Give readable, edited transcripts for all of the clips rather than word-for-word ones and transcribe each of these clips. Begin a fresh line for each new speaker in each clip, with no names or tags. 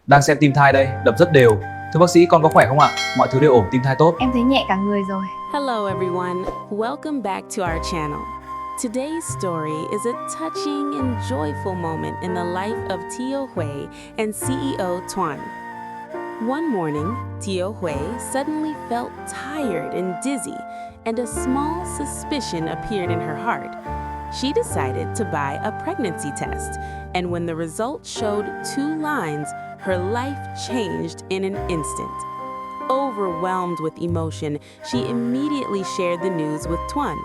Đang xem tim thai đây, đập rất đều. Thưa bác sĩ, con có khỏe không ạ? Mọi thứ đều ổn, tim thai tốt.
Em thấy nhẹ cả người rồi.
Hello everyone, welcome back to our channel. Today's story is a touching and joyful moment in the life of Tieu Hue and CEO Tuan. One morning, Tieu Hue suddenly felt tired and dizzy, and a small suspicion appeared in her heart. She decided to buy a pregnancy test, and when the result showed 2 lines, her life changed in an instant. Overwhelmed with emotion, she immediately shared the news with Tuan.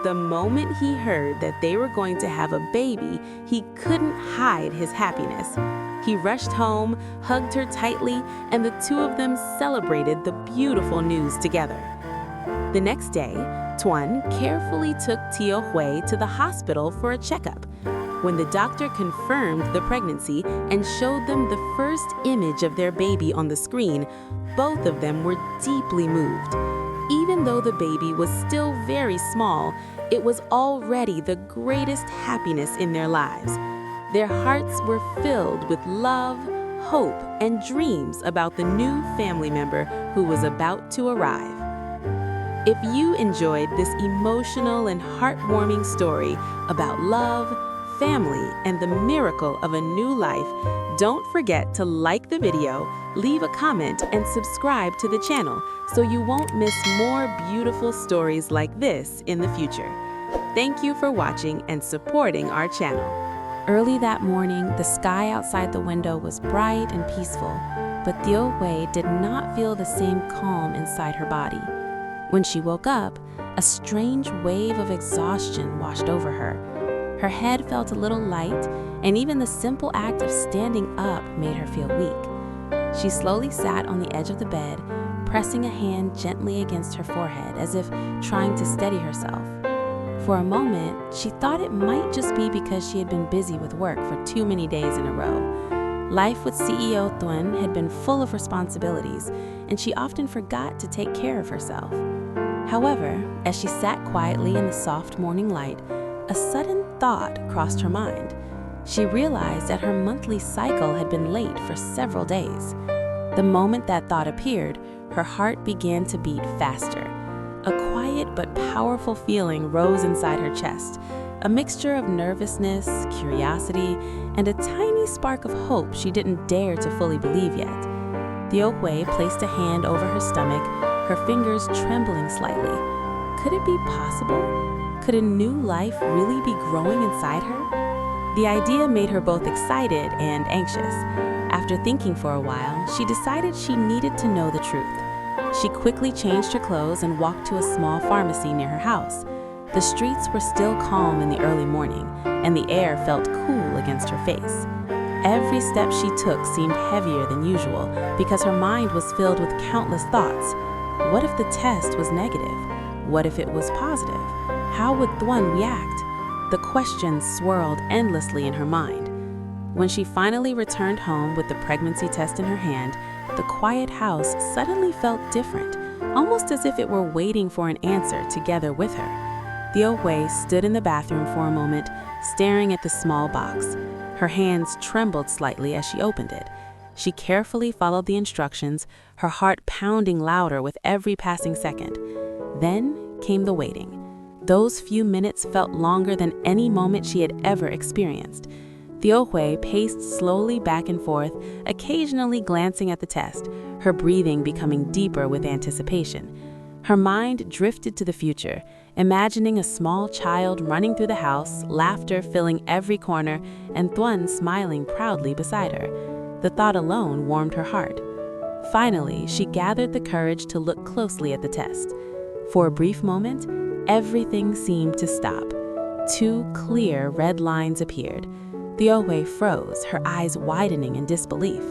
The moment he heard that they were going to have a baby, he couldn't hide his happiness. He rushed home, hugged her tightly, and the two of them celebrated the beautiful news together. The next day, Tuan carefully took Tieu Hue to the hospital for a checkup. When the doctor confirmed the pregnancy and showed them the first image of their baby on the screen, both of them were deeply moved. Even though the baby was still very small, it was already the greatest happiness in their lives. Their hearts were filled with love, hope, and dreams about the new family member who was about to arrive. If you enjoyed this emotional and heartwarming story about love, family, and the miracle of a new life, don't forget to like the video, leave a comment, and subscribe to the channel so you won't miss more beautiful stories like this in the future. Thank you for watching and supporting our channel. Early that morning, the sky outside the window was bright and peaceful, but Tieu Hue did not feel the same calm inside her body. When she woke up, a strange wave of exhaustion washed over her. Her head felt a little light, and even the simple act of standing up made her feel weak. She slowly sat on the edge of the bed, pressing a hand gently against her forehead as if trying to steady herself. For a moment, she thought it might just be because she had been busy with work for too many days in a row. Life with CEO Tuan had been full of responsibilities, and she often forgot to take care of herself. However, as she sat quietly in the soft morning light, a sudden thought crossed her mind. She realized that her monthly cycle had been late for several days. The moment that thought appeared, her heart began to beat faster. A quiet but powerful feeling rose inside her chest, a mixture of nervousness, curiosity, and a tiny spark of hope she didn't dare to fully believe yet. Tieu Hue placed a hand over her stomach, her fingers trembling slightly. Could it be possible? Could a new life really be growing inside her? The idea made her both excited and anxious. After thinking for a while, she decided she needed to know the truth. She quickly changed her clothes and walked to a small pharmacy near her house. The streets were still calm in the early morning, and the air felt cool against her face. Every step she took seemed heavier than usual because her mind was filled with countless thoughts. What if the test was negative? What if it was positive? How would Tuan react? The questions swirled endlessly in her mind. When she finally returned home with the pregnancy test in her hand, the quiet house suddenly felt different, almost as if it were waiting for an answer together with her. Tieu Hue stood in the bathroom for a moment, staring at the small box. Her hands trembled slightly as she opened it. She carefully followed the instructions, her heart pounding louder with every passing second. Then came the waiting. Those few minutes felt longer than any moment she had ever experienced. Tieu Hue paced slowly back and forth, occasionally glancing at the test, her breathing becoming deeper with anticipation. Her mind drifted to the future, imagining a small child running through the house, laughter filling every corner, and Tuan smiling proudly beside her. The thought alone warmed her heart. Finally, she gathered the courage to look closely at the test. For a brief moment, everything seemed to stop. 2 clear red lines appeared. Tieu Hue froze, her eyes widening in disbelief.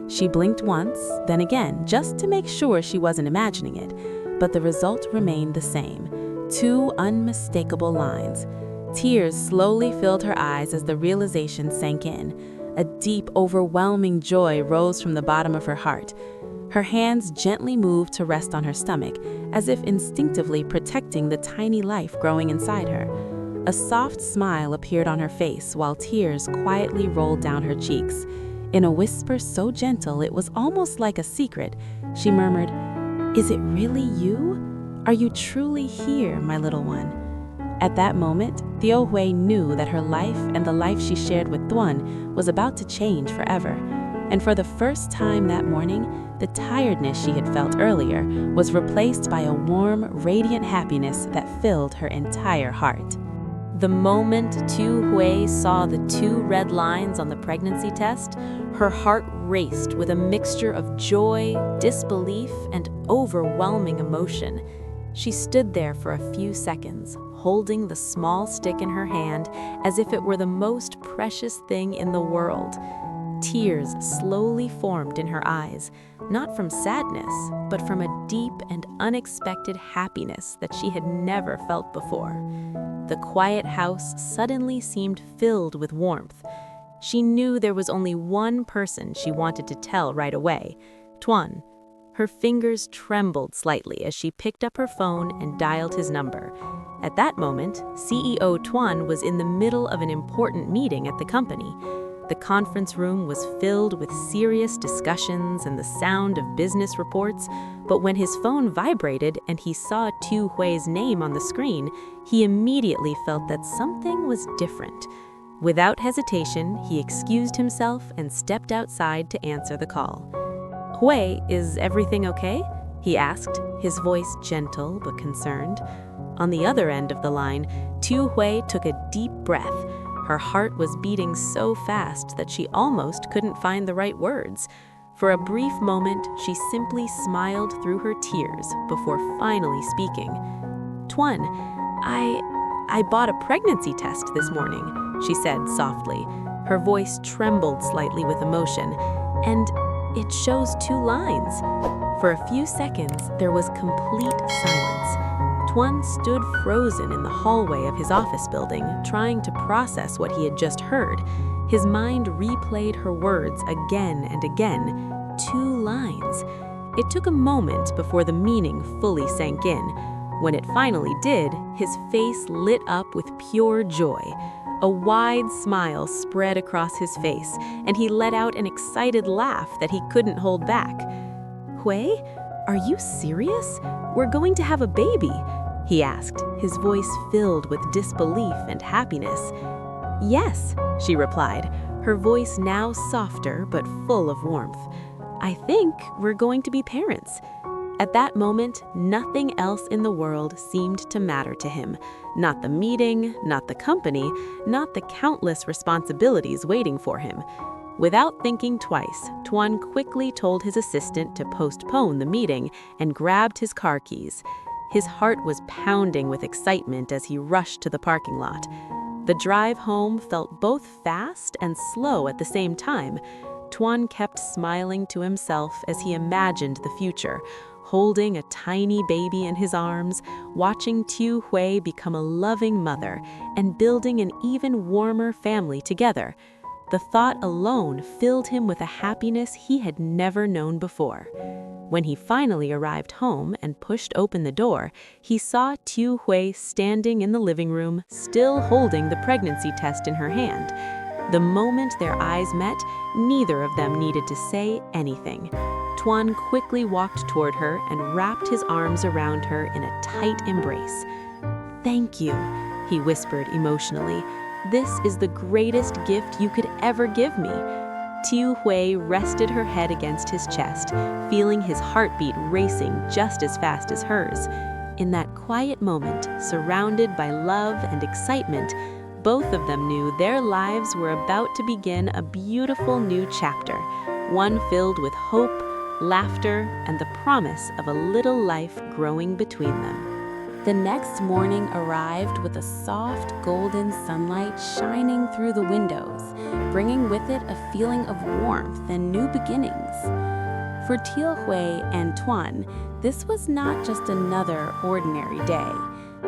She blinked once, then again, just to make sure she wasn't imagining it. But the result remained the same. 2 unmistakable lines. Tears slowly filled her eyes as the realization sank in. A deep, overwhelming joy rose from the bottom of her heart. Her hands gently moved to rest on her stomach, as if instinctively protecting the tiny life growing inside her. A soft smile appeared on her face while tears quietly rolled down her cheeks. In a whisper so gentle it was almost like a secret, she murmured, "Is it really you? Are you truly here, my little one?" At that moment, Tieu Hue knew that her life and the life she shared with Tuan was about to change forever. And for the first time that morning, the tiredness she had felt earlier was replaced by a warm, radiant happiness that filled her entire heart. The moment Tieu Hue saw the 2 red lines on the pregnancy test, her heart raced with a mixture of joy, disbelief, and overwhelming emotion. She stood there for a few seconds, holding the small stick in her hand as if it were the most precious thing in the world. Tears slowly formed in her eyes, not from sadness, but from a deep and unexpected happiness that she had never felt before. The quiet house suddenly seemed filled with warmth. She knew there was only one person she wanted to tell right away, Tuan. Her fingers trembled slightly as she picked up her phone and dialed his number. At that moment, CEO Tuan was in the middle of an important meeting at the company. The conference room was filled with serious discussions and the sound of business reports, but when his phone vibrated and he saw Tieu Hue's name on the screen, he immediately felt that something was different. Without hesitation, he excused himself and stepped outside to answer the call. "Hue, is everything okay?" he asked, his voice gentle but concerned. On the other end of the line, Tieu Hue took a deep breath. Her heart was beating so fast that she almost couldn't find the right words. For a brief moment, she simply smiled through her tears before finally speaking. "Tuan, I bought a pregnancy test this morning," she said softly. Her voice trembled slightly with emotion, "and it shows 2 lines." For a few seconds, there was complete silence. Tuan stood frozen in the hallway of his office building, trying to process what he had just heard. His mind replayed her words again and again. 2 lines. It took a moment before the meaning fully sank in. When it finally did, his face lit up with pure joy. A wide smile spread across his face, and he let out an excited laugh that he couldn't hold back. "Hue, are you serious? We're going to have a baby?" he asked, his voice filled with disbelief and happiness. "Yes," she replied, her voice now softer but full of warmth. "I think we're going to be parents." At that moment, nothing else in the world seemed to matter to him. Not the meeting, not the company, not the countless responsibilities waiting for him. Without thinking twice, Tuan quickly told his assistant to postpone the meeting and grabbed his car keys. His heart was pounding with excitement as he rushed to the parking lot. The drive home felt both fast and slow at the same time. Tuan kept smiling to himself as he imagined the future, holding a tiny baby in his arms, watching Tieu Hue become a loving mother, and building an even warmer family together. The thought alone filled him with a happiness he had never known before. When he finally arrived home and pushed open the door, he saw Tieu Hue standing in the living room, still holding the pregnancy test in her hand. The moment their eyes met, neither of them needed to say anything. Tuan quickly walked toward her and wrapped his arms around her in a tight embrace. "Thank you," he whispered emotionally. "This is the greatest gift you could ever give me." Tieu Hue rested her head against his chest, feeling his heartbeat racing just as fast as hers. In that quiet moment, surrounded by love and excitement, both of them knew their lives were about to begin a beautiful new chapter, one filled with hope, laughter, and the promise of a little life growing between them. The next morning arrived with a soft golden sunlight shining through the windows, bringing with it a feeling of warmth and new beginnings. For Tieu Hue and Tuan, this was not just another ordinary day.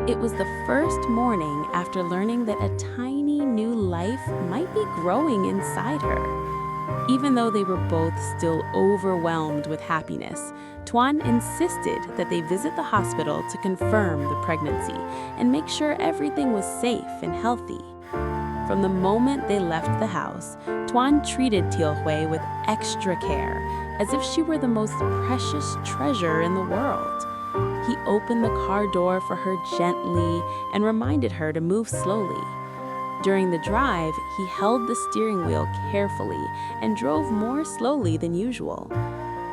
It was the first morning after learning that a tiny new life might be growing inside her. Even though they were both still overwhelmed with happiness, Tuan insisted that they visit the hospital to confirm the pregnancy and make sure everything was safe and healthy. From the moment they left the house, Tuan treated Tieu Hue with extra care, as if she were the most precious treasure in the world. He opened the car door for her gently and reminded her to move slowly. During the drive, he held the steering wheel carefully and drove more slowly than usual.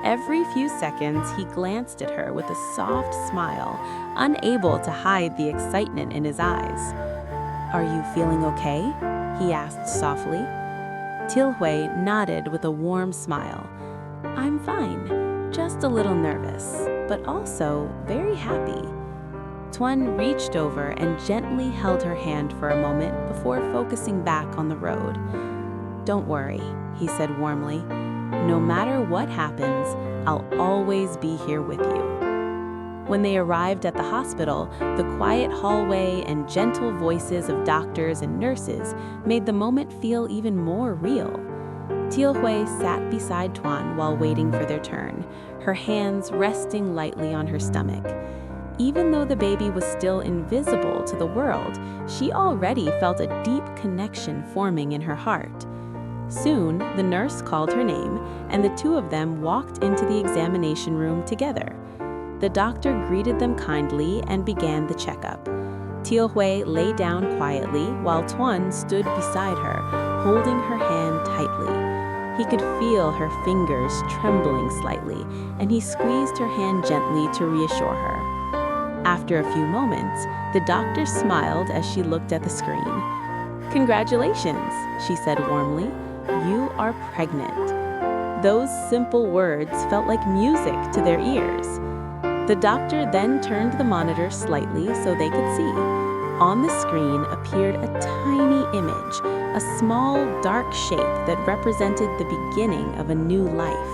Every few seconds, he glanced at her with a soft smile, unable to hide the excitement in his eyes. "Are you feeling okay?" he asked softly. Tieu Hue nodded with a warm smile. "I'm fine, just a little nervous, but also very happy." Tuan reached over and gently held her hand for a moment before focusing back on the road. "Don't worry," he said warmly. "No matter what happens, I'll always be here with you." When they arrived at the hospital, the quiet hallway and gentle voices of doctors and nurses made the moment feel even more real. Tieu Hue sat beside Tuan while waiting for their turn, her hands resting lightly on her stomach. Even though the baby was still invisible to the world, she already felt a deep connection forming in her heart. Soon, the nurse called her name, and the two of them walked into the examination room together. The doctor greeted them kindly and began the checkup. Tieu Hue lay down quietly while Tuan stood beside her, holding her hand tightly. He could feel her fingers trembling slightly, and he squeezed her hand gently to reassure her. After a few moments, the doctor smiled as she looked at the screen. "Congratulations," she said warmly. "You are pregnant." Those simple words felt like music to their ears. The doctor then turned the monitor slightly so they could see. On the screen appeared a tiny image, a small, dark shape that represented the beginning of a new life.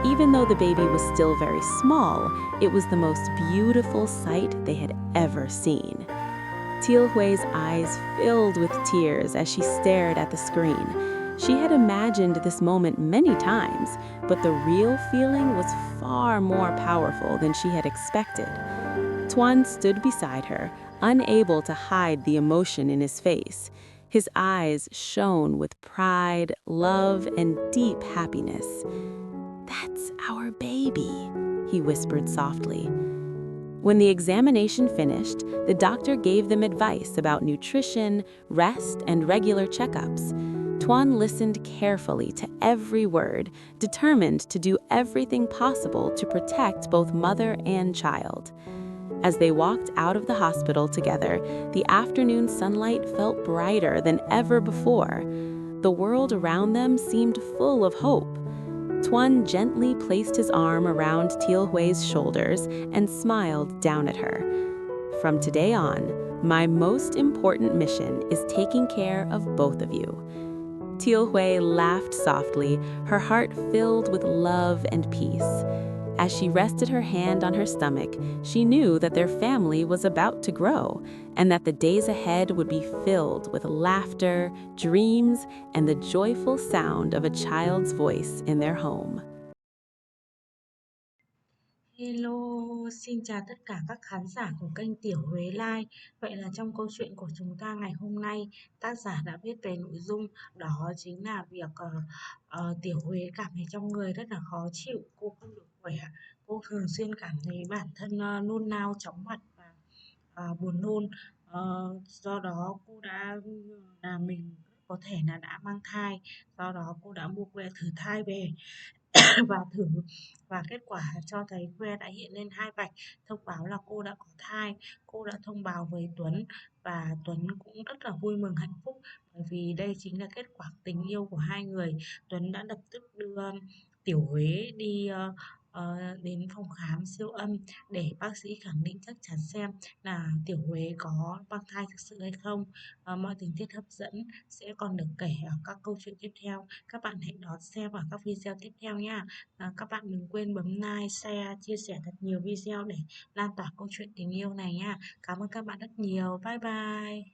Even though the baby was still very small, it was the most beautiful sight they had ever seen. Tieu Hue's eyes filled with tears as she stared at the screen. She had imagined this moment many times, but the real feeling was far more powerful than she had expected. Tuan stood beside her, unable to hide the emotion in his face. His eyes shone with pride, love, and deep happiness. "That's our baby," he whispered softly. When the examination finished, the doctor gave them advice about nutrition, rest, and regular checkups. Tuan listened carefully to every word, determined to do everything possible to protect both mother and child. As they walked out of the hospital together, the afternoon sunlight felt brighter than ever before. The world around them seemed full of hope. Tuan gently placed his arm around Tieu Hue's shoulders and smiled down at her. "From today on, my most important mission is taking care of both of you." Tieu Hue laughed softly, her heart filled with love and peace. As she rested her hand on her stomach, she knew that their family was about to grow, and that the days ahead would be filled with laughter, dreams, and the joyful sound of a child's voice in their home.
Hello, xin chào tất cả các khán giả của kênh Tieu Hue Life. Vậy là trong câu chuyện của chúng ta ngày hôm nay, tác giả đã viết về nội dung đó chính là việc Tieu Hue cảm thấy trong người rất là khó chịu, cô không được khỏe, cô thường xuyên cảm thấy bản thân nôn nao, chóng mặt và buồn nôn. Do đó cô đã là mình có thể là đã mang thai, do đó cô đã mua que thử thai về và thử, và kết quả cho thấy que đã hiện lên 2 vạch thông báo là cô đã có thai. Cô đã thông báo với Tuấn và Tuấn cũng rất là vui mừng hạnh phúc, bởi vì đây chính là kết quả tình yêu của hai người. Tuấn đã lập tức đưa Tiểu Huế đi đến phòng khám siêu âm để bác sĩ khẳng định chắc chắn xem là Tiểu Huế có mang thai thực sự hay không. Mọi tình tiết hấp dẫn sẽ còn được kể ở các câu chuyện tiếp theo. Các bạn hãy đón xem ở các video tiếp theo nha. Các bạn đừng quên bấm like, share, chia sẻ thật nhiều video để lan tỏa câu chuyện tình yêu này nha. Cảm ơn các bạn rất nhiều. Bye bye.